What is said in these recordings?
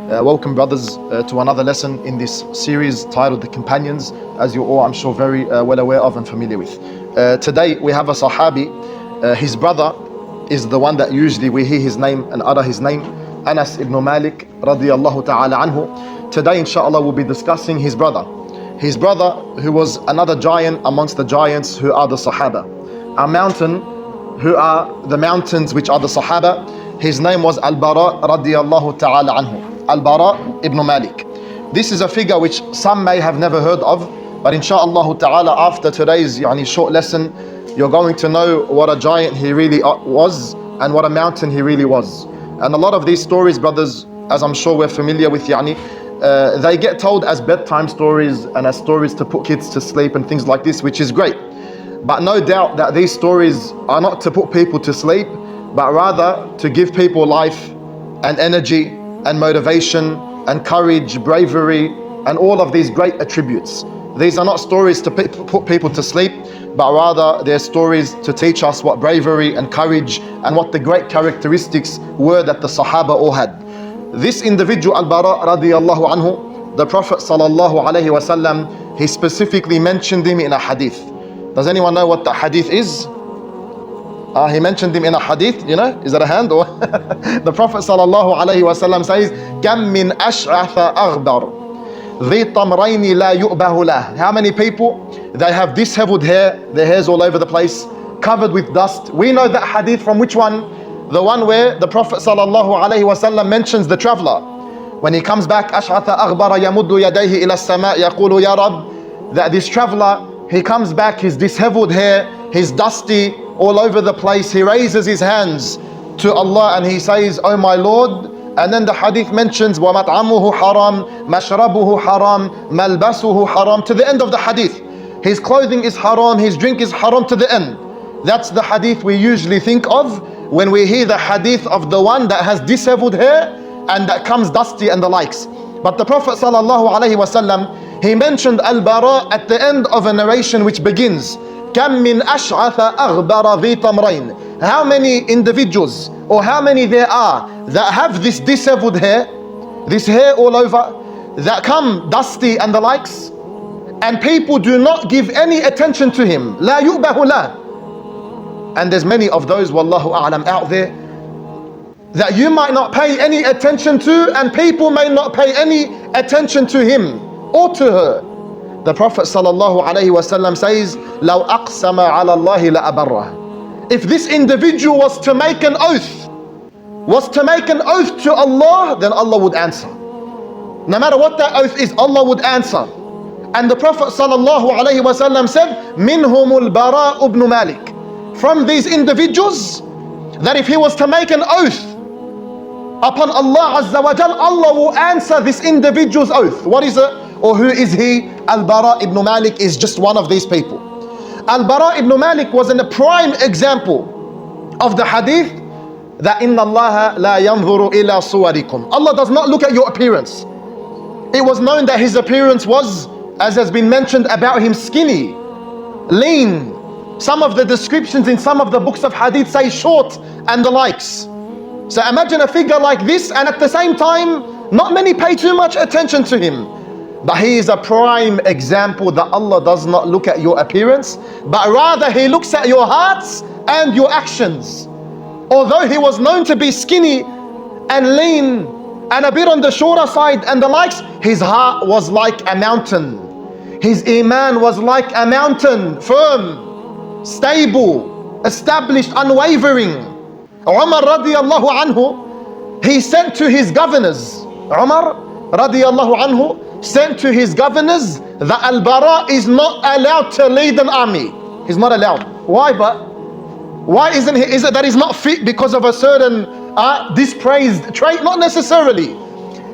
Welcome brothers to another lesson in this series titled The Companions, as you're all I'm sure very well aware of and familiar with. Today we have a Sahabi. His brother is the one that usually we hear his name and utter his name, Anas ibn Malik radiyallahu ta'ala anhu. Today inshallah we'll be discussing his brother. His brother who was another giant amongst the giants who are the Sahaba. A mountain who are the mountains which are the Sahaba. His name was Al-Bara radiyallahu ta'ala anhu. Al-Bara ibn Malik. This is a figure which some may have never heard of, but insha'Allah ta'ala after today's short lesson, you're going to know what a giant he really was and what a mountain he really was. And a lot of these stories, brothers, as I'm sure we're familiar with, they get told as bedtime stories and as stories to put kids to sleep and things like this, which is great. But no doubt that these stories are not to put people to sleep, but rather to give people life and energy and motivation and courage, bravery, and all of these great attributes. These are not stories to put people to sleep, but rather they're stories to teach us what bravery and courage and what the great characteristics were that the Sahaba all had. This individual, Al-Bara radiyallahu anhu, the Prophet sallallahu alayhi wasallam, he specifically mentioned him in a hadith. Does anyone know what the hadith is? He mentioned him in a hadith, is that a hand or? The Prophet sallallahu alayhi wasallam says, كَم مِّنْ أَشْعَثَ أَغْبَرٍ ذِي طَمْرَيْنِ لَا يُؤْبَهُ لَهُ. How many people, they have disheveled hair, their hair's all over the place, covered with dust. We know that hadith from which one? The one where the Prophet sallallahu alayhi wasallam mentions the traveler. When he comes back, أَشْعَثَ أَغْبَرَ يَمُدُّ يَدَيْهِ إِلَى السَّمَاءِ يَقُولُ يَا رَبِّ. That this traveler, he comes back, his disheveled hair, he's dusty, all over the place. He raises his hands to Allah and he says, "Oh my Lord." And then the hadith mentions وَمَطْعَمُهُ حَرَامٌ مَشْرَبُهُ حَرَامٌ مَلْبَسُهُ حَرَامٌ, to the end of the hadith. His clothing is haram, his drink is haram, to the end. That's the hadith we usually think of when we hear the hadith of the one that has disheveled hair and that comes dusty and the likes. But the Prophet sallallahu alaihi wasallam, he mentioned Al-Bara at the end of a narration which begins, كَم مِّنْ أَشْعَثَ أَغْبَرَ ذِي طَمْرَيْنِ. How many individuals or how many there are that have this disheveled hair, this hair all over, that come dusty and the likes, and people do not give any attention to him. لَا يُؤْبَهُ لَهُ. And there's many of those, wallahu a'lam, out there that you might not pay any attention to, and people may not pay any attention to him or to her. The Prophet sallallahu alayhi wasallam says, لَوْ أَقْسَمَ عَلَى اللَّهِ لَأَبَرَّهُ. If this individual was to make an oath, to Allah, then Allah would answer. No matter what that oath is, Allah would answer. And the Prophet sallallahu alayhi wasallam said, مِنْهُمُ الْبَرَاءُ ibn Malik. From these individuals, that if he was to make an oath upon Allah Azza wa Jal, Allah will answer this individual's oath. What is it? Or who is he? Al-Bara ibn Malik is just one of these people. Al-Bara ibn Malik was in a prime example of the hadith that inna Allah la yanzuru ila suwarikum. Allah does not look at your appearance. It was known that his appearance was, as has been mentioned about him, skinny, lean. Some of the descriptions in some of the books of hadith say short and the likes. So imagine a figure like this, and at the same time, not many pay too much attention to him. But he is a prime example that Allah does not look at your appearance, but rather he looks at your hearts and your actions. Although he was known to be skinny and lean and a bit on the shorter side and the likes, his heart was like a mountain. His iman was like a mountain, firm, stable, established, unwavering. Umar radiyallahu anhu, he sent to his governors, Umar radiyallahu anhu sent to his governors that Al-Bara is not allowed to lead an army. He's not allowed. Why? But why isn't he? Is it that he's not fit because of a certain dispraised trait? Not necessarily.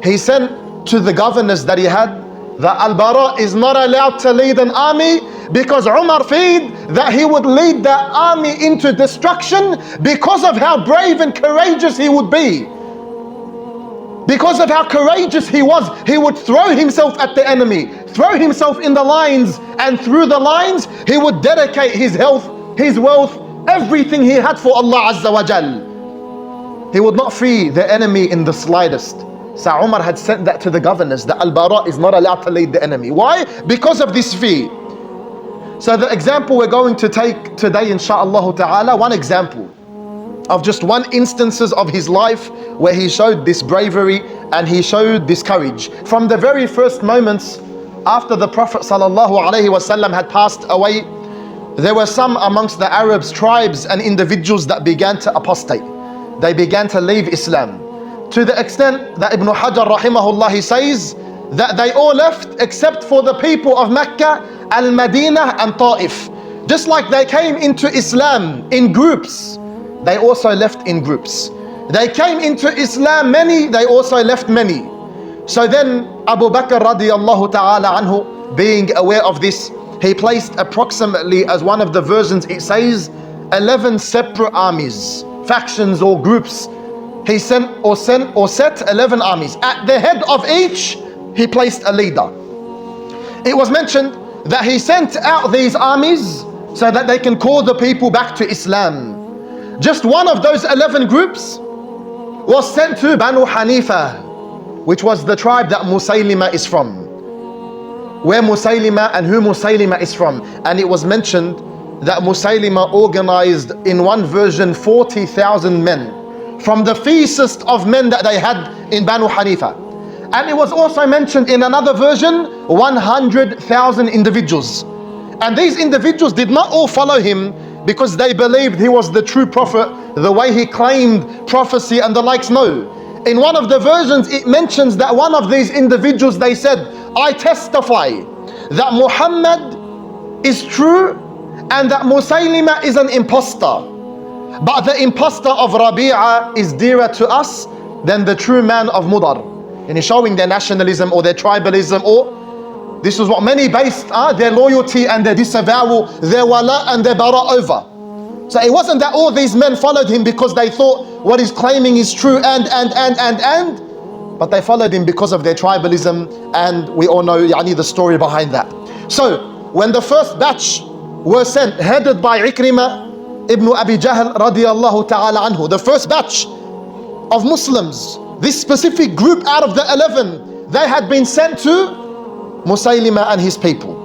He sent to the governors that he had that Al-Bara is not allowed to lead an army because Umar feared that he would lead that army into destruction because of how brave and courageous he would be. Because of how courageous he was, he would throw himself at the enemy, throw himself in the lines, and through the lines, he would dedicate his health, his wealth, everything he had for Allah Azza wa Jal. He would not fear the enemy in the slightest. So Umar had sent that to the governors, that Al-Bara is not allowed to lead the enemy. Why? Because of this fear. So the example we're going to take today, insha'Allah ta'ala, one example of just one instances of his life where he showed this bravery and he showed this courage. From the very first moments after the Prophet sallallahu alaihi wasallam had passed away, there were some amongst the Arabs, tribes and individuals that began to apostate. They began to leave Islam. To the extent that Ibn Hajar rahimahullah, he says that they all left except for the people of Mecca, Al-Madinah and Ta'if. Just like they came into Islam in groups, they also left in groups. They came into Islam many, they also left many. So then Abu Bakr radiyallahu ta'ala anhu, being aware of this, he placed approximately, as one of the versions it says, 11 separate armies, factions or groups. He set 11 armies. At the head of each, he placed a leader. It was mentioned that he sent out these armies so that they can call the people back to Islam. Just one of those 11 groups was sent to Banu Hanifa, which was the tribe that Musaylima is from. Where Musaylima and who Musaylima is from. And it was mentioned that Musaylima organized in one version 40,000 men from the fiercest of men that they had in Banu Hanifa. And it was also mentioned in another version 100,000 individuals. And these individuals did not all follow him because they believed he was the true prophet, the way he claimed prophecy and the likes. No. In one of the versions it mentions that one of these individuals, they said, I testify that Muhammad is true and that Musaylima is an impostor. But the impostor of Rabi'a is dearer to us than the true man of Mudar. And he's showing their nationalism or their tribalism, or this is what many based their loyalty and their disavowal, their wala and their bara over. So it wasn't that all these men followed him because they thought what he's claiming is true and, but they followed him because of their tribalism, and we all know the story behind that. So when the first batch were sent, headed by Ikrimah Ibn Abi Jahl radiyallahu ta'ala anhu, the first batch of Muslims, this specific group out of the 11, they had been sent to Musaylima and his people.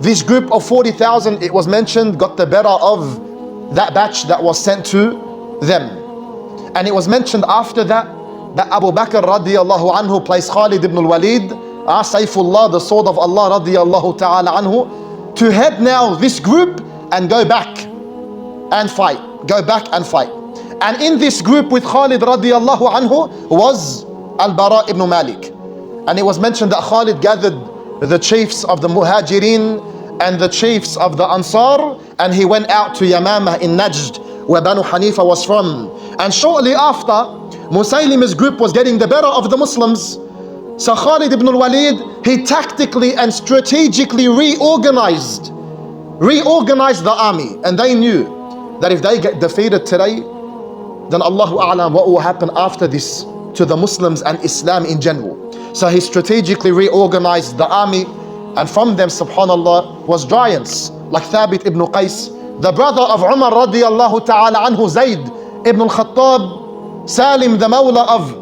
This group of 40,000, it was mentioned, got the better of that batch that was sent to them. And it was mentioned after that Abu Bakr radiyallahu anhu placed Khalid ibn al-Walid, Sayfullah, the sword of Allah radiyallahu ta'ala anhu, to head now this group and go back and fight. Go back and fight. And in this group with Khalid radiyallahu anhu was Al-Bara ibn Malik. And it was mentioned that Khalid gathered the chiefs of the Muhajirin and the chiefs of the Ansar, and he went out to Yamamah in Najd, where Banu Hanifa was from. And shortly after, Musaylima's group was getting the better of the Muslims. So Khalid ibn al-Walid, he tactically and strategically reorganized the army. And they knew that if they get defeated today, then Allahu A'lam what will happen after this to the Muslims and Islam in general. So he strategically reorganized the army, and from them, subhanallah, was giants like Thabit ibn Qais, the brother of Umar radiyallahu ta'ala anhu, Zayd ibn al-Khattab, Salim, the Mawla of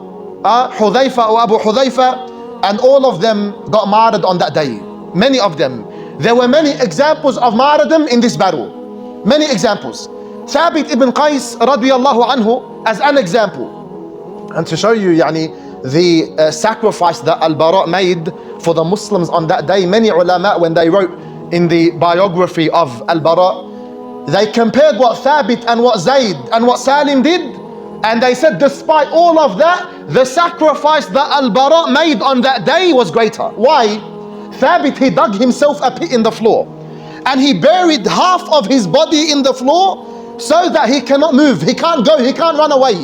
Hudhayfa or Abu Hudhayfa, and all of them got martyred on that day. Many of them. There were many examples of martyrdom in this battle. Many examples. Thabit ibn Qais radiyallahu anhu as an example. And to show you the sacrifice that Al-Bara made for the Muslims on that day, many ulama, when they wrote in the biography of Al-Bara, they compared what Thabit and what Zayd and what Salim did, and they said despite all of that, the sacrifice that Al-Bara made on that day was greater. Why? Thabit, he dug himself a pit in the floor and he buried half of his body in the floor so that he cannot move, he can't go, he can't run away,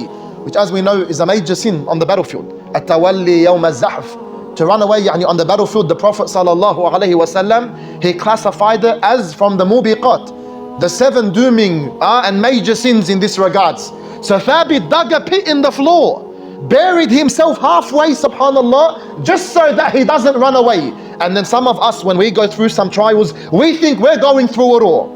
which as we know is a major sin on the battlefield. At-tawalli yawm al-zahf, to run away on the battlefield. The Prophet sallallahu alaihi wasallam, he classified it as from the mubiqat, the 7 dooming and major sins in this regards. So Thabit dug a pit in the floor, buried himself halfway, subhanallah, just so that he doesn't run away. And then some of us, when we go through some trials, we think we're going through it all.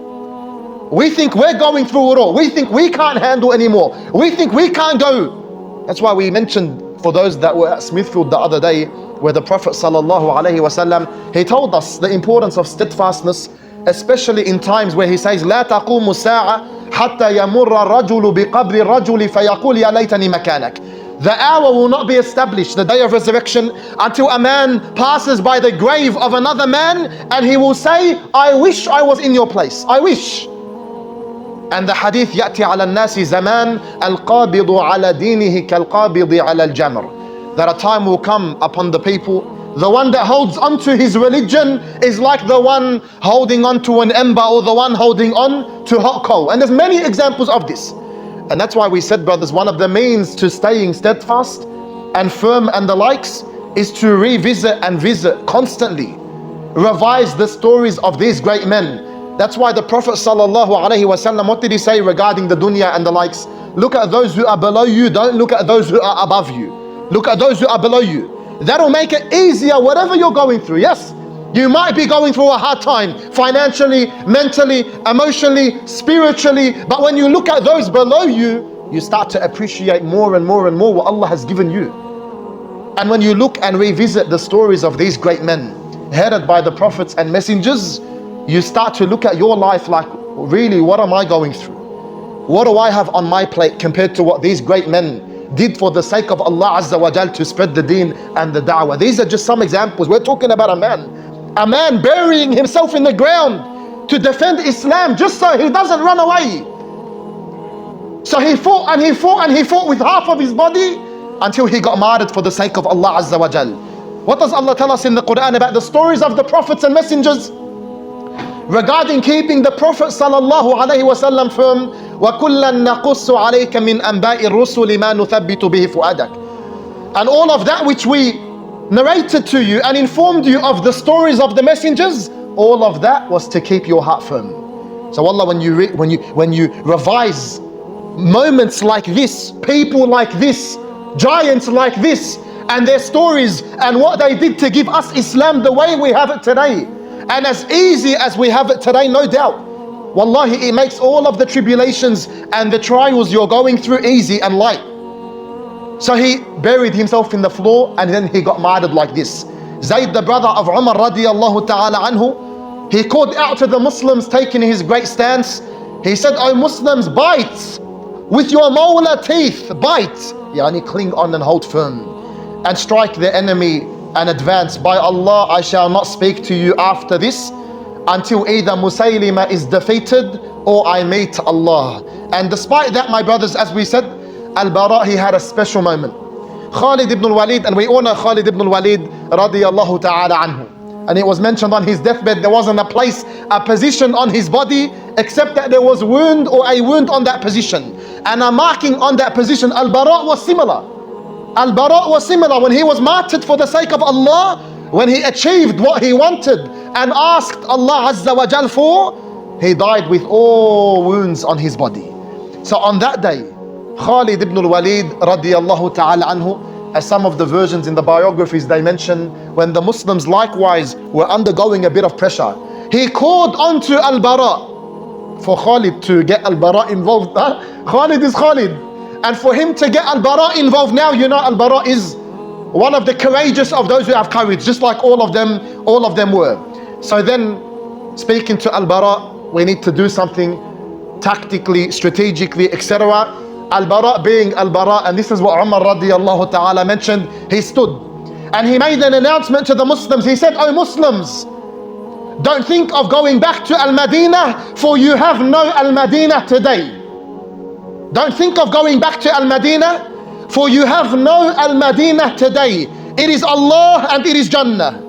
We think we're going through it all. We think we can't handle anymore. We think we can't go. That's why we mentioned for those that were at Smithfield the other day, where the Prophet ﷺ, he told us the importance of steadfastness, especially in times where he says, لا تقوم الساعة حتى يمر الرجل بقبر الرجل فيقول يا ليتني مكانك. The hour will not be established, the day of resurrection, until a man passes by the grave of another man and he will say, I wish I was in your place, I wish. And the hadith, يأتي على الناس زمان القابض على دينه كالقابض على الجمر. That a time will come upon the people, the one that holds on to his religion is like the one holding on to an ember, or the one holding on to hot coal. And there's many examples of this. And that's why we said, brothers, one of the means to staying steadfast and firm and the likes is to revisit and visit constantly. Revise the stories of these great men. That's why the Prophet ﷺ, what did he say regarding the dunya and the likes? Look at those who are below you, don't look at those who are above you. Look at those who are below you. That'll make it easier whatever you're going through. Yes, you might be going through a hard time financially, mentally, emotionally, spiritually, but when you look at those below you, you start to appreciate more and more and more what Allah has given you. And when you look and revisit the stories of these great men headed by the prophets and messengers, you start to look at your life like, really, what am I going through? What do I have on my plate compared to what these great men did for the sake of Allah Azza wa Jal to spread the deen and the da'wah? These are just some examples. We're talking about a man burying himself in the ground to defend Islam just so he doesn't run away. So he fought and he fought and he fought with half of his body until he got martyred for the sake of Allah Azza wa Jal. What does Allah tell us in the Quran about the stories of the prophets and messengers? Regarding keeping the Prophet sallallahu alaihi wasallam firm, وَكُلًّا نَقُصُّ عَلَيْكَ مِنْ أَنْبَاءِ الرُّسُلِ مَا نُثَبِّتُ بِهِ فُؤَادَكَ. And all of that which we narrated to you and informed you of the stories of the messengers, all of that was to keep your heart firm. So Allah, when you revise moments like this, people like this, giants like this, and their stories and what they did to give us Islam the way we have it today, and as easy as we have it today, no doubt, wallahi, it makes all of the tribulations and the trials you're going through easy and light. So he buried himself in the floor and then he got martyred like this. Zayd, the brother of Umar radiallahu ta'ala anhu, he called out to the Muslims, taking his great stance. He said, "O Muslims, bite with your molar teeth, bite, yani cling on and hold firm, and strike the enemy and advance. By Allah, I shall not speak to you after this until either Musaylima is defeated or I meet Allah." And despite that, my brothers, as we said, Al-Bara, he had a special moment. Khalid ibn al-Walid, and we all know Khalid ibn al-Walid radiyallahu ta'ala anhu. And it was mentioned on his deathbed, there wasn't a place, a position on his body, except that there was a wound on that position. And a marking on that position. Al-Bara was similar. Al-Bara was similar. When he was martyred for the sake of Allah, when he achieved what he wanted and asked Allah Azza wa Jal for, he died with all wounds on his body. So on that day, Khalid ibn al-Walid radiyallahu ta'ala anhu, as some of the versions in the biographies they mention, when the Muslims likewise were undergoing a bit of pressure, he called onto Al-Bara for Khalid to get Al-Bara involved. Khalid is Khalid. And for him to get Al-Bara involved now, you know, Al-Bara is one of the courageous of those who have courage, just like all of them were. So then, speaking to Al-Bara, we need to do something tactically, strategically, etc. Al-Bara being Al-Bara, and this is what Umar radiallahu ta'ala mentioned, he stood and he made an announcement to the Muslims. He said, "O Muslims, don't think of going back to Al-Madinah, for you have no Al-Madinah today. Don't think of going back to Al-Madinah, for you have no Al-Madinah today. It is Allah and it is Jannah."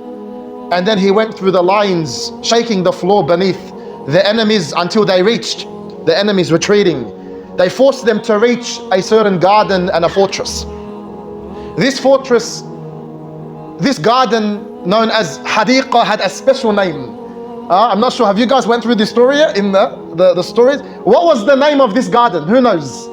And then he went through the lines, shaking the floor beneath the enemies until they reached the enemies retreating. They forced them to reach a certain garden and a fortress. This fortress, this garden known as Hadiqa, had a special name. I'm not sure, have you guys went through the story in the stories? What was the name of this garden? Who knows?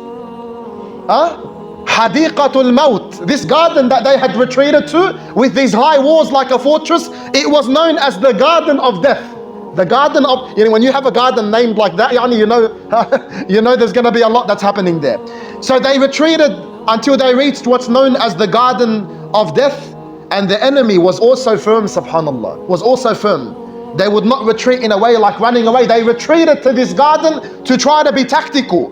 Hadiqatul Maut. This garden that they had retreated to with these high walls like a fortress, it was known as the Garden of Death. The garden of, when you have a garden named like that, you know there's going to be a lot that's happening there. So they retreated until they reached what's known as the Garden of Death. And the enemy was also firm, subhanallah, was also firm. They would not retreat in a way like running away. They retreated to this garden to try to be tactical.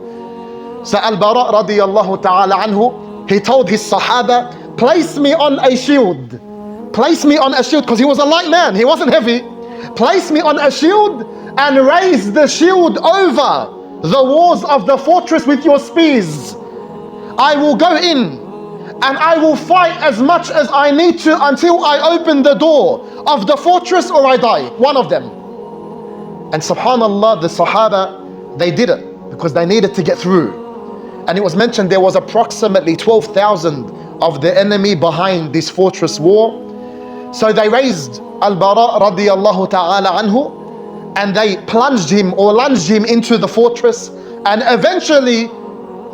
So Al-Bara radiyallahu ta'ala anhu, he told his Sahaba, place me on a shield. Place me on a shield, because he was a light man, he wasn't heavy. Place me on a shield and raise the shield over the walls of the fortress with your spears. I will go in and I will fight as much as I need to until I open the door of the fortress or I die. One of them. And subhanallah, the Sahaba, they did it because they needed to get through. And it was mentioned there was approximately 12,000 of the enemy behind this fortress wall. So they raised Al-Bara radiyallahu ta'ala anhu and they plunged him or lunged him into the fortress, and eventually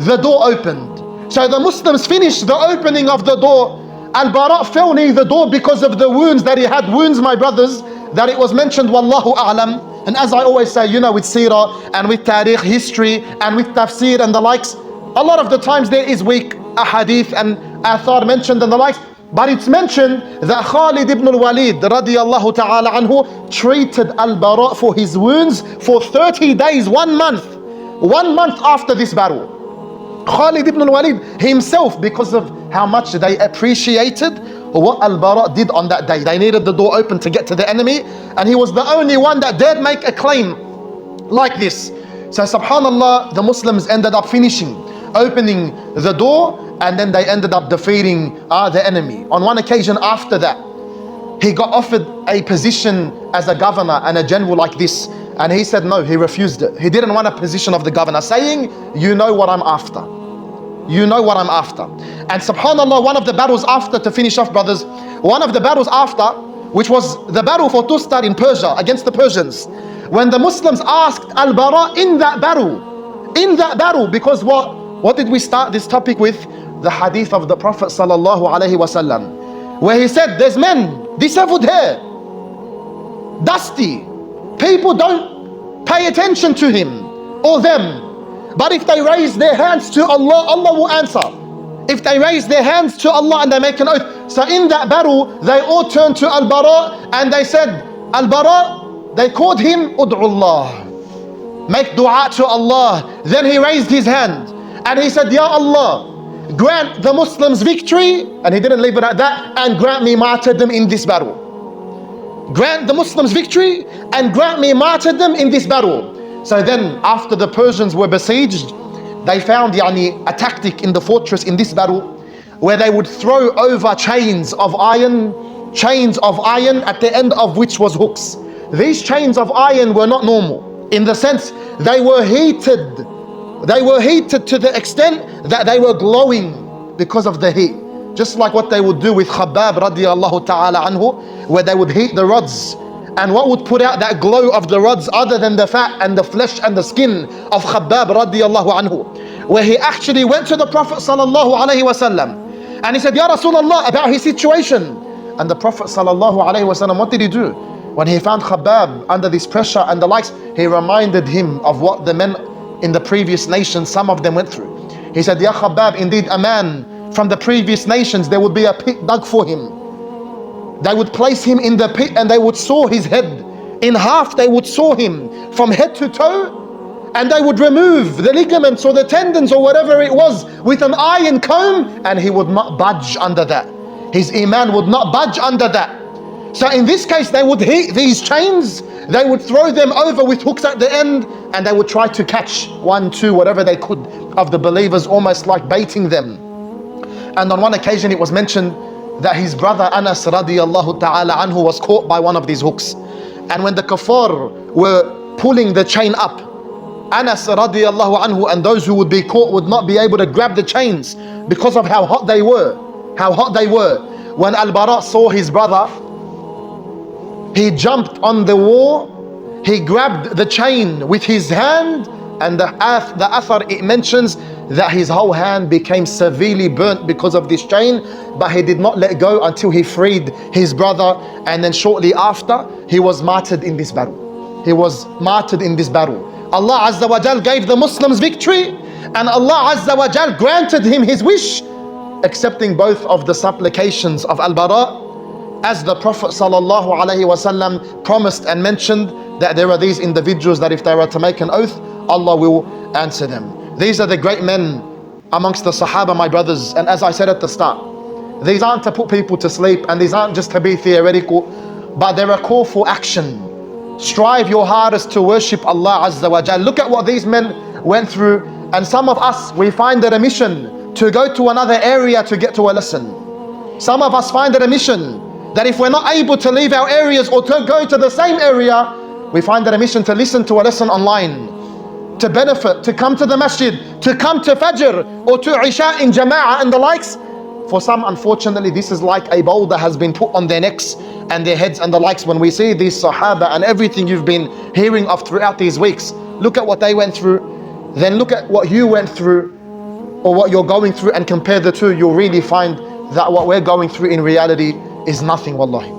the door opened. So the Muslims finished the opening of the door. Al-Bara fell near the door because of the wounds that he had. Wounds, my brothers, that it was mentioned, wallahu a'lam. And as I always say, you know, with seerah and with tariq, history, and with tafsir and the likes, a lot of the times there is weak ahadith and athar mentioned and the likes. But it's mentioned that Khalid ibn al-Walid radiyallahu ta'ala anhu treated Al-Bara for his wounds for 30 days, 1 month. 1 month after this battle. Khalid ibn al-Walid himself, because of how much they appreciated what Al-Bara did on that day. They needed the door open to get to the enemy, and he was the only one that dared make a claim like this. So subhanallah, the Muslims ended up opening the door, and then they ended up defeating the enemy. On one occasion after that, he got offered a position as a governor and a general like this, and he said no, he refused it. He didn't want a position of the governor, saying, you know what I'm after. You know what I'm after. And subhanallah, one of the battles after, to finish off brothers, one of the battles after, which was the battle for Tustar in Persia against the Persians, when the Muslims asked Al-Bara in that battle, because what did we start this topic with? The hadith of the Prophet sallallahu alaihi wasallam, where he said there's men, disheveled hair, dusty, people don't pay attention to him or them. But if they raise their hands to Allah, Allah will answer. If they raise their hands to Allah and they make an oath. So in that battle, they all turned to Al-Bara and they said, Al-Bara, they called him, Ud'ullah, make dua to Allah. Then he raised his hand and he said, Ya Allah, grant the Muslims victory. And he didn't leave it at that. And grant me martyrdom in this battle. Grant the Muslims victory and grant me martyrdom in this battle. So then after the Persians were besieged, they found a tactic in the fortress in this battle where they would throw over chains of iron at the end of which was hooks. These chains of iron were not normal, in the sense they were heated. They were heated to the extent that they were glowing because of the heat. Just like what they would do with Khabbab radiyallahu ta'ala anhu, where they would heat the rods. And what would put out that glow of the rods other than the fat and the flesh and the skin of Khabbab radiyallahu anhu, where he actually went to the Prophet sallallahu alaihi wasallam and he said, Ya Rasulullah, about his situation. And the Prophet sallallahu alaihi wasallam, what did he do? When he found Khabbab under this pressure and the likes, he reminded him of what the men in the previous nations, some of them went through. He said, Ya Khabbab, indeed a man from the previous nations, there would be a pit dug for him. They would place him in the pit and they would saw his head in half. They would saw him from head to toe, and they would remove the ligaments or the tendons or whatever it was with an iron comb, and he would not budge under that. His iman would not budge under that. So in this case, they would heat these chains, they would throw them over with hooks at the end, and they would try to catch 1, 2, whatever they could of the believers, almost like baiting them. And on one occasion it was mentioned that his brother Anas radiyallahu ta'ala anhu was caught by one of these hooks. And when the kuffar were pulling the chain up, Anas radiyallahu anhu and those who would be caught would not be able to grab the chains because of how hot they were. When Al-Bara saw his brother, he jumped on the wall, he grabbed the chain with his hand, and the athar, it mentions that his whole hand became severely burnt because of this chain, but he did not let go until he freed his brother, and then shortly after he was martyred in this battle. Allah Azza wa Jal gave the Muslims victory, and Allah Azza wa Jal granted him his wish accepting both of the supplications of al-Bara, as the Prophet ﷺ promised and mentioned that there are these individuals that if they were to make an oath, Allah will answer them. These are the great men amongst the Sahaba, my brothers. And as I said at the start, these aren't to put people to sleep, and these aren't just to be theoretical, but they're a call for action. Strive your hardest to worship Allah Azza wa Jal. Look at what these men went through, and some of us, we find it a mission to go to another area to get to a lesson. Some of us find it a mission that if we're not able to leave our areas or to go to the same area, we find it a mission to listen to a lesson online, to benefit, to come to the masjid, to come to Fajr or to Isha in Jama'ah and the likes. For some, unfortunately, this is like a boulder has been put on their necks and their heads and the likes. When we see these Sahaba and everything you've been hearing of throughout these weeks, look at what they went through, then look at what you went through or what you're going through, and compare the two, you'll really find that what we're going through in reality is nothing, wallahi.